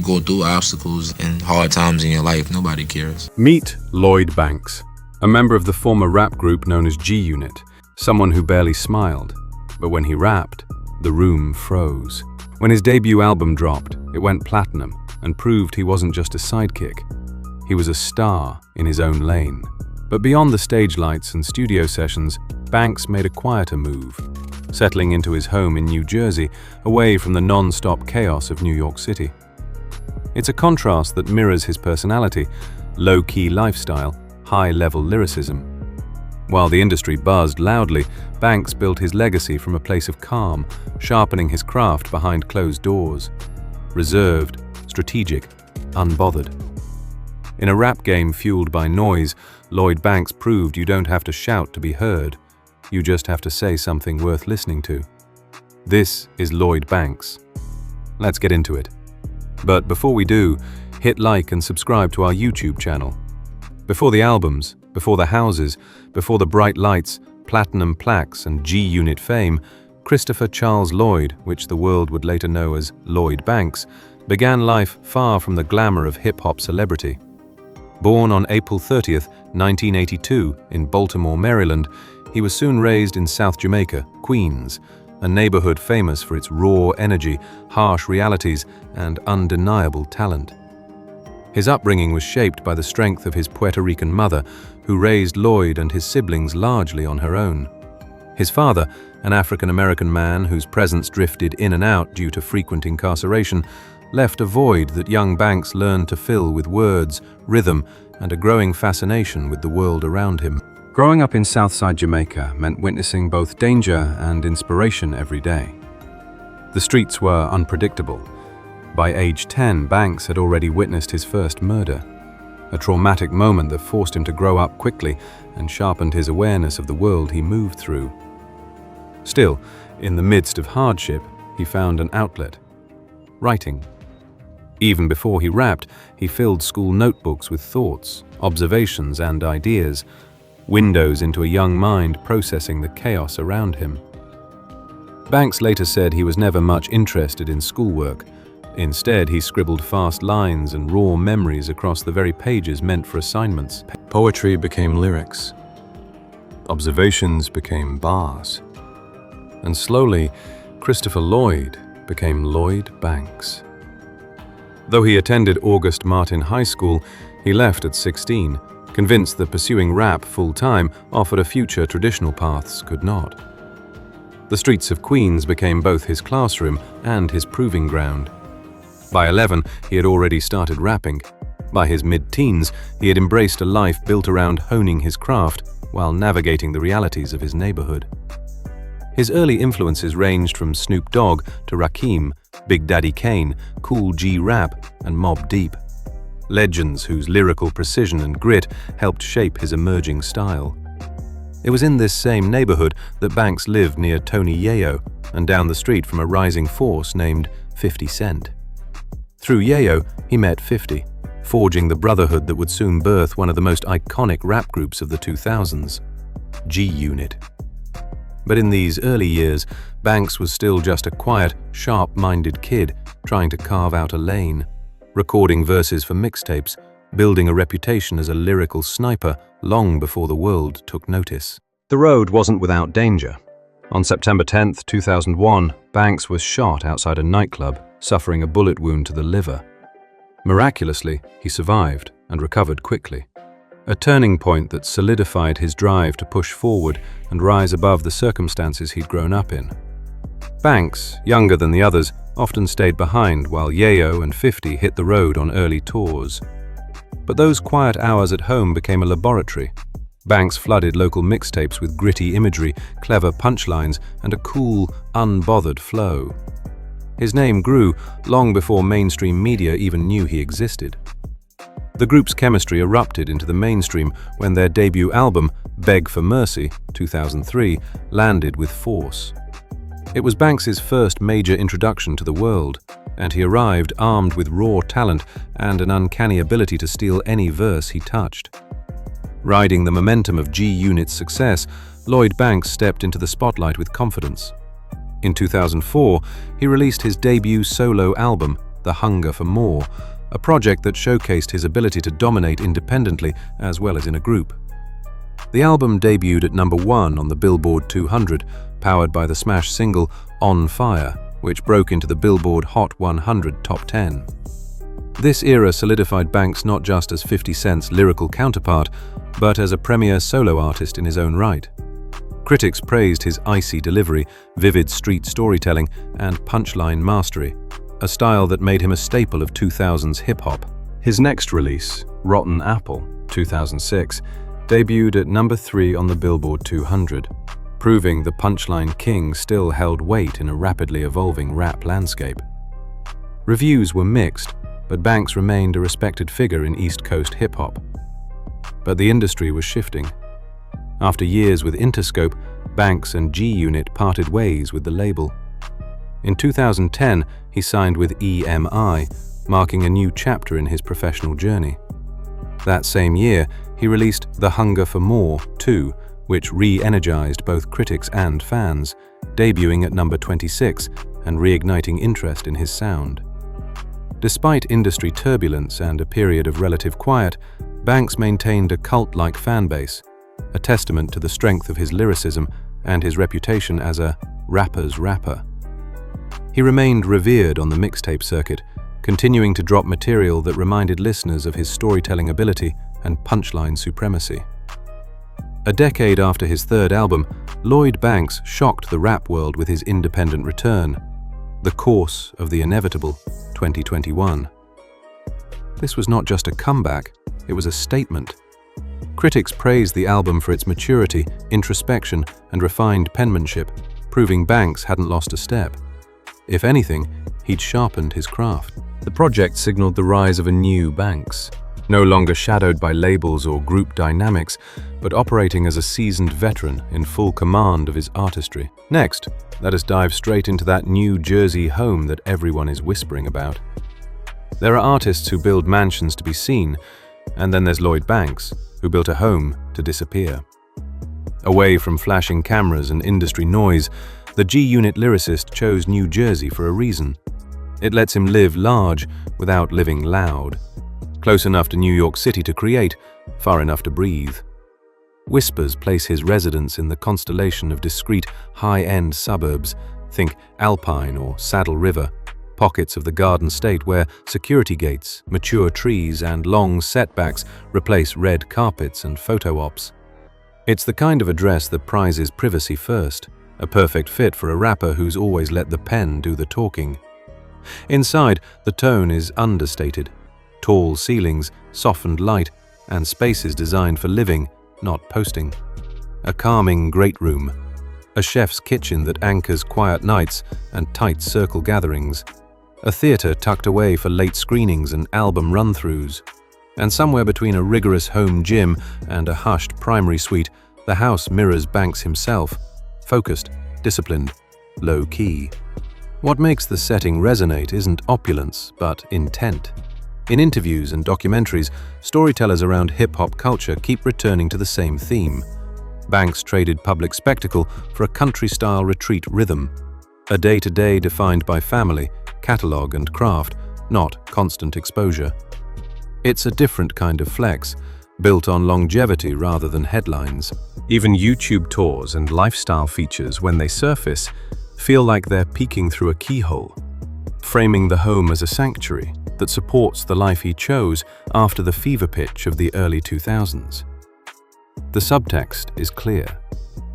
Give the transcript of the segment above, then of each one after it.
go through obstacles and hard times in your life, nobody cares. Meet Lloyd Banks, a member of the former rap group known as G-Unit, someone who barely smiled. But when he rapped, the room froze. When his debut album dropped, it went platinum and proved he wasn't just a sidekick. He was a star in his own lane. But beyond the stage lights and studio sessions, Banks made a quieter move, settling into his home in New Jersey, away from the non-stop chaos of New York City. It's a contrast that mirrors his personality, low-key lifestyle, high-level lyricism. While the industry buzzed loudly, Banks built his legacy from a place of calm, sharpening his craft behind closed doors. Reserved, strategic, unbothered. In a rap game fueled by noise, Lloyd Banks proved you don't have to shout to be heard. You just have to say something worth listening to. This is Lloyd Banks. Let's get into it. But before we do, hit like and subscribe to our YouTube channel. Before the albums, before the houses, before the bright lights, platinum plaques and G-Unit fame, Christopher Charles Lloyd, which the world would later know as Lloyd Banks, began life far from the glamour of hip-hop celebrity. Born on April 30th, 1982, in Baltimore, Maryland, he was soon raised in South Jamaica, Queens, a neighborhood famous for its raw energy, harsh realities, and undeniable talent. His upbringing was shaped by the strength of his Puerto Rican mother, who raised Lloyd and his siblings largely on her own. His father, an African-American man whose presence drifted in and out due to frequent incarceration, left a void that young Banks learned to fill with words, rhythm, and a growing fascination with the world around him. Growing up in Southside Jamaica meant witnessing both danger and inspiration every day. The streets were unpredictable. By age 10, Banks had already witnessed his first murder, a traumatic moment that forced him to grow up quickly and sharpened his awareness of the world he moved through. Still, in the midst of hardship, he found an outlet: writing. Even before he rapped, he filled school notebooks with thoughts, observations, and ideas, windows into a young mind processing the chaos around him. Banks later said he was never much interested in schoolwork. Instead, he scribbled fast lines and raw memories across the very pages meant for assignments. Poetry became lyrics. Observations became bars. And slowly, Christopher Lloyd became Lloyd Banks. Though he attended August Martin High School, he left at 16, convinced that pursuing rap full-time offered a future traditional paths could not. The streets of Queens became both his classroom and his proving ground. By 11, he had already started rapping. By his mid-teens, he had embraced a life built around honing his craft while navigating the realities of his neighborhood. His early influences ranged from Snoop Dogg to Rakim, Big Daddy Kane, Cool G Rap, and Mobb Deep. Legends whose lyrical precision and grit helped shape his emerging style. It was in this same neighborhood that Banks lived near Tony Yayo and down the street from a rising force named 50 Cent. Through Yayo, he met 50, forging the brotherhood that would soon birth one of the most iconic rap groups of the 2000s, G-Unit. But in these early years, Banks was still just a quiet, sharp-minded kid trying to carve out a lane, recording verses for mixtapes, building a reputation as a lyrical sniper long before the world took notice. The road wasn't without danger. On September 10, 2001, Banks was shot outside a nightclub, suffering a bullet wound to the liver. Miraculously, he survived and recovered quickly. A turning point that solidified his drive to push forward and rise above the circumstances he'd grown up in. Banks, younger than the others, often stayed behind while Yayo and 50 hit the road on early tours. But those quiet hours at home became a laboratory. Banks flooded local mixtapes with gritty imagery, clever punchlines, and a cool, unbothered flow. His name grew long before mainstream media even knew he existed. The group's chemistry erupted into the mainstream when their debut album, Beg for Mercy, 2003, landed with force. It was Banks's first major introduction to the world, and he arrived armed with raw talent and an uncanny ability to steal any verse he touched. Riding the momentum of G-Unit's success, Lloyd Banks stepped into the spotlight with confidence. In 2004, he released his debut solo album, The Hunger for More, a project that showcased his ability to dominate independently as well as in a group. The album debuted at #1 on the Billboard 200, powered by the smash single On Fire, which broke into the Billboard Hot 100 Top 10. This era solidified Banks not just as 50 Cent's lyrical counterpart, but as a premier solo artist in his own right. Critics praised his icy delivery, vivid street storytelling, and punchline mastery, a style that made him a staple of 2000s hip-hop. His next release, Rotten Apple, 2006, debuted at #3 on the Billboard 200, proving the punchline king still held weight in a rapidly evolving rap landscape. Reviews were mixed, but Banks remained a respected figure in East Coast hip-hop. But the industry was shifting. After years with Interscope, Banks and G-Unit parted ways with the label. In 2010, he signed with EMI, marking a new chapter in his professional journey. That same year, he released The Hunger for More 2, which re-energized both critics and fans, debuting at #26 and reigniting interest in his sound. Despite industry turbulence and a period of relative quiet, Banks maintained a cult-like fanbase, a testament to the strength of his lyricism and his reputation as a rapper's rapper. He remained revered on the mixtape circuit, continuing to drop material that reminded listeners of his storytelling ability and punchline supremacy. A decade after his third album, Lloyd Banks shocked the rap world with his independent return, The Course of the Inevitable, 2021. This was not just a comeback, it was a statement. Critics praised the album for its maturity, introspection, and refined penmanship, proving Banks hadn't lost a step. If anything, he'd sharpened his craft. The project signaled the rise of a new Banks, no longer shadowed by labels or group dynamics, but operating as a seasoned veteran in full command of his artistry. Next, let us dive straight into that New Jersey home that everyone is whispering about. There are artists who build mansions to be seen, and then there's Lloyd Banks, who built a home to disappear. Away from flashing cameras and industry noise, the G-Unit lyricist chose New Jersey for a reason. It lets him live large without living loud. Close enough to New York City to create, far enough to breathe. Whispers place his residence in the constellation of discreet, high-end suburbs, think Alpine or Saddle River, pockets of the Garden State where security gates, mature trees, and long setbacks replace red carpets and photo ops. It's the kind of address that prizes privacy first, a perfect fit for a rapper who's always let the pen do the talking. Inside, the tone is understated. Tall ceilings, softened light, and spaces designed for living, not posting. A calming great room. A chef's kitchen that anchors quiet nights and tight circle gatherings. A theater tucked away for late screenings and album run-throughs. And somewhere between a rigorous home gym and a hushed primary suite, the house mirrors Banks himself, focused, disciplined, low-key. What makes the setting resonate isn't opulence, but intent. In interviews and documentaries, storytellers around hip-hop culture keep returning to the same theme. Banks traded public spectacle for a country-style retreat rhythm, a day-to-day defined by family, catalog, and craft, not constant exposure. It's a different kind of flex, built on longevity rather than headlines. Even YouTube tours and lifestyle features, when they surface, feel like they're peeking through a keyhole, framing the home as a sanctuary that supports the life he chose after the fever pitch of the early 2000s. The subtext is clear.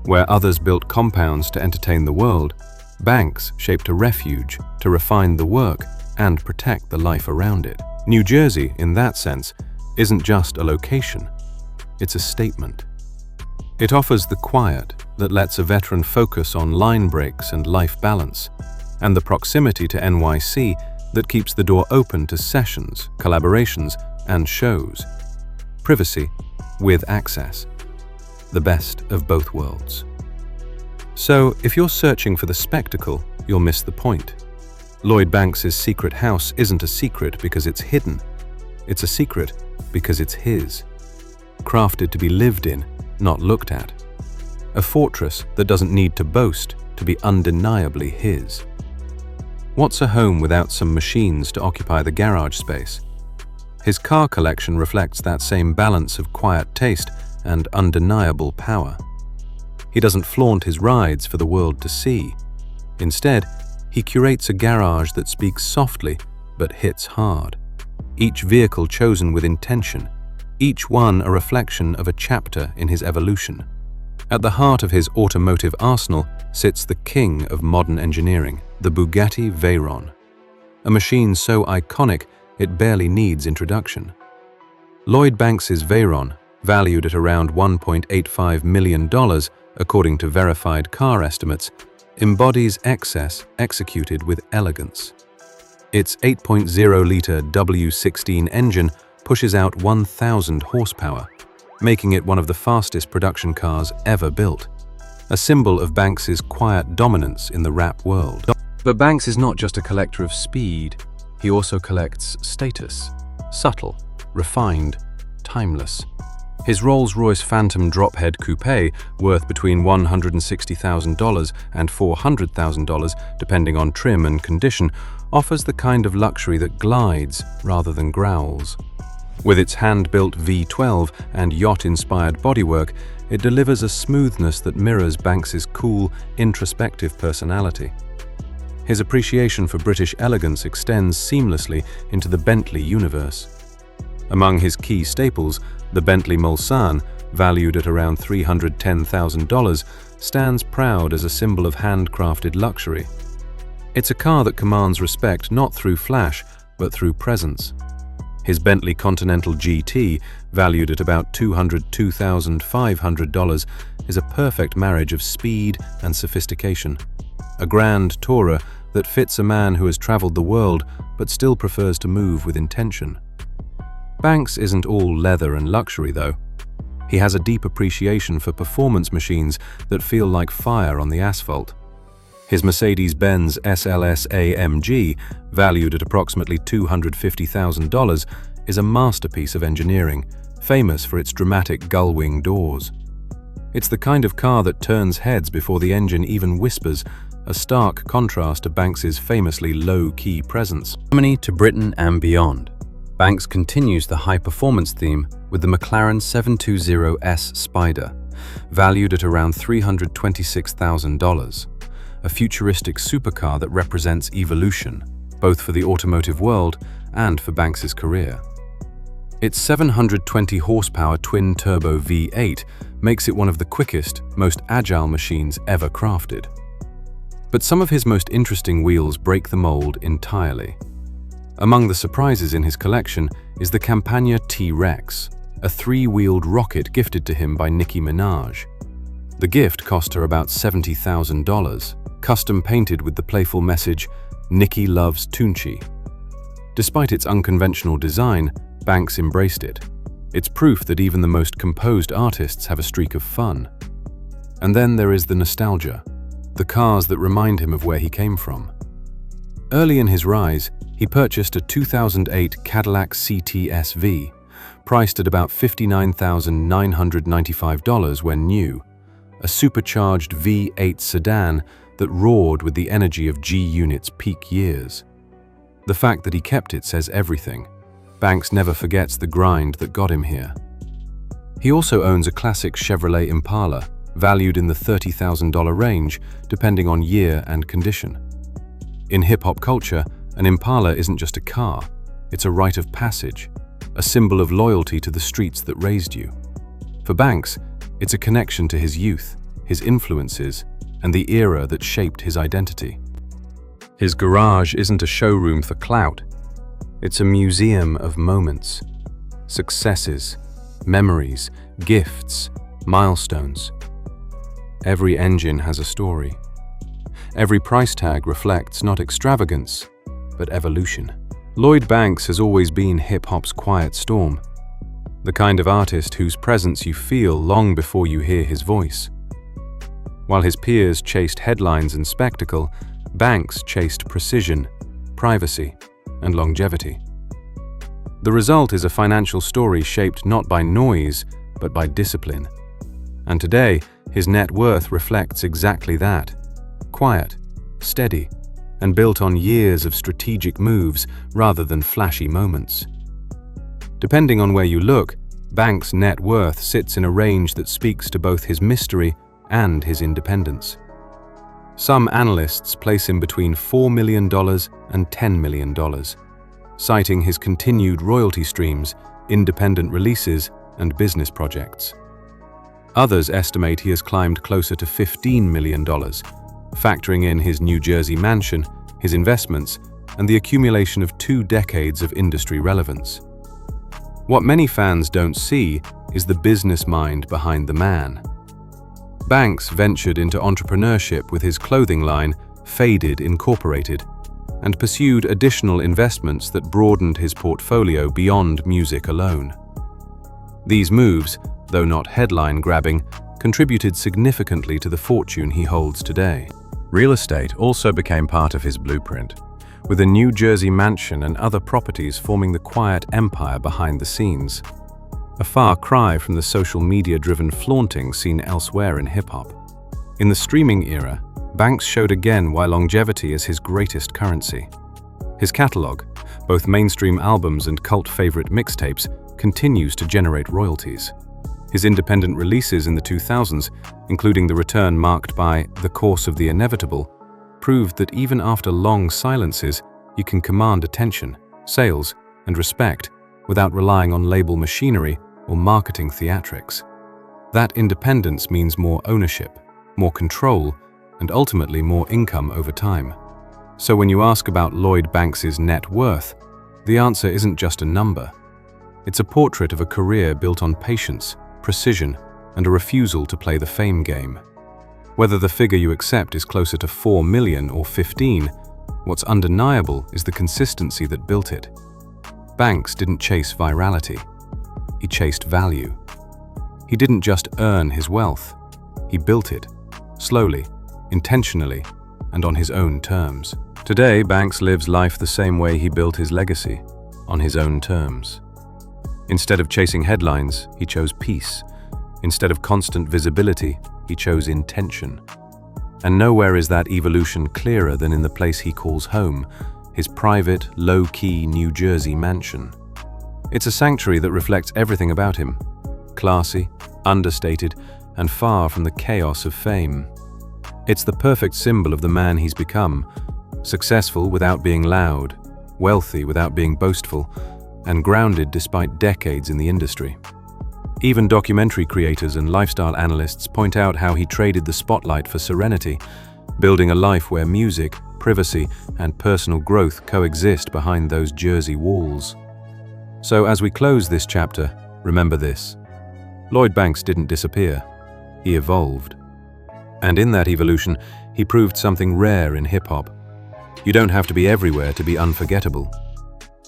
Where others built compounds to entertain the world, Banks shaped a refuge to refine the work and protect the life around it. New Jersey, in that sense, isn't just a location, it's a statement. It offers the quiet that lets a veteran focus on line breaks and life balance, and the proximity to NYC that keeps the door open to sessions, collaborations, and shows. Privacy with access. The best of both worlds. So, if you're searching for the spectacle, you'll miss the point. Lloyd Banks' secret house isn't a secret because it's hidden. It's a secret because it's his. Crafted to be lived in, not looked at. A fortress that doesn't need to boast to be undeniably his. What's a home without some machines to occupy the garage space? His car collection reflects that same balance of quiet taste and undeniable power. He doesn't flaunt his rides for the world to see. Instead, he curates a garage that speaks softly but hits hard. Each vehicle chosen with intention, each one a reflection of a chapter in his evolution. At the heart of his automotive arsenal sits the king of modern engineering, the Bugatti Veyron, a machine so iconic it barely needs introduction. Lloyd Banks's Veyron, valued at around $1.85 million according to verified car estimates, embodies excess executed with elegance. Its 8.0-liter W16 engine pushes out 1,000 horsepower, making it one of the fastest production cars ever built, a symbol of Banks's quiet dominance in the rap world. But Banks is not just a collector of speed, he also collects status, subtle, refined, timeless. His Rolls-Royce Phantom Drophead Coupe, worth between $160,000 and $400,000 depending on trim and condition, offers the kind of luxury that glides rather than growls. With its hand-built V12 and yacht-inspired bodywork, it delivers a smoothness that mirrors Banks's cool, introspective personality. His appreciation for British elegance extends seamlessly into the Bentley universe. Among his key staples, the Bentley Mulsanne, valued at around $310,000, stands proud as a symbol of handcrafted luxury. It's a car that commands respect not through flash, but through presence. His Bentley Continental GT, valued at about $202,500, is a perfect marriage of speed and sophistication. A grand tourer that fits a man who has traveled the world but still prefers to move with intention. Banks isn't all leather and luxury, though. He has a deep appreciation for performance machines that feel like fire on the asphalt. His Mercedes-Benz SLS AMG, valued at approximately $250,000, is a masterpiece of engineering, famous for its dramatic gull-wing doors. It's the kind of car that turns heads before the engine even whispers, a stark contrast to Banks's famously low-key presence. Germany to Britain and beyond. Banks continues the high-performance theme with the McLaren 720S Spider, valued at around $326,000, a futuristic supercar that represents evolution, both for the automotive world and for Banks's career. Its 720 horsepower twin-turbo V8 makes it one of the quickest, most agile machines ever crafted. But some of his most interesting wheels break the mold entirely. Among the surprises in his collection is the Campagna T-Rex, a three-wheeled rocket gifted to him by Nicki Minaj. The gift cost her about $70,000, custom painted with the playful message, "Nicki loves Tunchi." Despite its unconventional design, Banks embraced it. It's proof that even the most composed artists have a streak of fun. And then there is the nostalgia, the cars that remind him of where he came from. Early in his rise, he purchased a 2008 Cadillac CT-SV, priced at about $59,995 when new, a supercharged V8 sedan that roared with the energy of G-Unit's peak years. The fact that he kept it says everything. Banks never forgets the grind that got him here. He also owns a classic Chevrolet Impala, valued in the $30,000 range, depending on year and condition. In hip-hop culture, an Impala isn't just a car, it's a rite of passage, a symbol of loyalty to the streets that raised you. For Banks, it's a connection to his youth, his influences, and the era that shaped his identity. His garage isn't a showroom for clout. It's a museum of moments, successes, memories, gifts, milestones. Every engine has a story. Every price tag reflects not extravagance, but evolution. Lloyd Banks has always been hip-hop's quiet storm, the kind of artist whose presence you feel long before you hear his voice. While his peers chased headlines and spectacle, Banks chased precision, privacy, and longevity. The result is a financial story shaped not by noise, but by discipline. And today, his net worth reflects exactly that. Quiet, steady, and built on years of strategic moves rather than flashy moments. Depending on where you look, Banks' net worth sits in a range that speaks to both his mystery and his independence. Some analysts place him between $4 million and $10 million, citing his continued royalty streams, independent releases, and business projects. Others estimate he has climbed closer to $15 million, factoring in his New Jersey mansion, his investments, and the accumulation of 2 decades of industry relevance. What many fans don't see is the business mind behind the man. Banks ventured into entrepreneurship with his clothing line, Faded Incorporated, and pursued additional investments that broadened his portfolio beyond music alone. These moves, though not headline-grabbing, contributed significantly to the fortune he holds today. Real estate also became part of his blueprint, with a New Jersey mansion and other properties forming the quiet empire behind the scenes. A far cry from the social media-driven flaunting seen elsewhere in hip-hop. In the streaming era, Banks showed again why longevity is his greatest currency. His catalog, both mainstream albums and cult favorite mixtapes, continues to generate royalties. His independent releases in the 2000s, including the return marked by The Course of the Inevitable, proved that even after long silences, you can command attention, sales, and respect without relying on label machinery or marketing theatrics. That independence means more ownership, more control, and ultimately more income over time. So when you ask about Lloyd Banks's net worth, the answer isn't just a number. It's a portrait of a career built on patience, precision, and a refusal to play the fame game. Whether the figure you accept is closer to 4 million or 15, what's undeniable is the consistency that built it. Banks didn't chase virality. He chased value. He didn't just earn his wealth. He built it, slowly, intentionally, and on his own terms. Today, Banks lives life the same way he built his legacy, on his own terms. Instead of chasing headlines, he chose peace. Instead of constant visibility, he chose intention. And nowhere is that evolution clearer than in the place he calls home, his private, low-key New Jersey mansion. It's a sanctuary that reflects everything about him: classy, understated, and far from the chaos of fame. It's the perfect symbol of the man he's become: successful without being loud, wealthy without being boastful, and grounded despite decades in the industry. Even documentary creators and lifestyle analysts point out how he traded the spotlight for serenity, building a life where music, privacy, and personal growth coexist behind those Jersey walls. So as we close this chapter, remember this: Lloyd Banks didn't disappear. He evolved. And in that evolution, he proved something rare in hip-hop. You don't have to be everywhere to be unforgettable.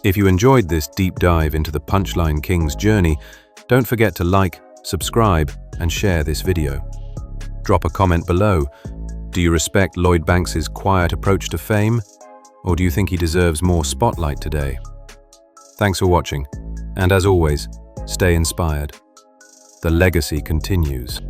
If you enjoyed this deep dive into the Punchline King's journey, don't forget to like, subscribe, and share this video. Drop a comment below. Do you respect Lloyd Banks's quiet approach to fame? Or do you think he deserves more spotlight today? Thanks for watching, and as always, stay inspired. The legacy continues.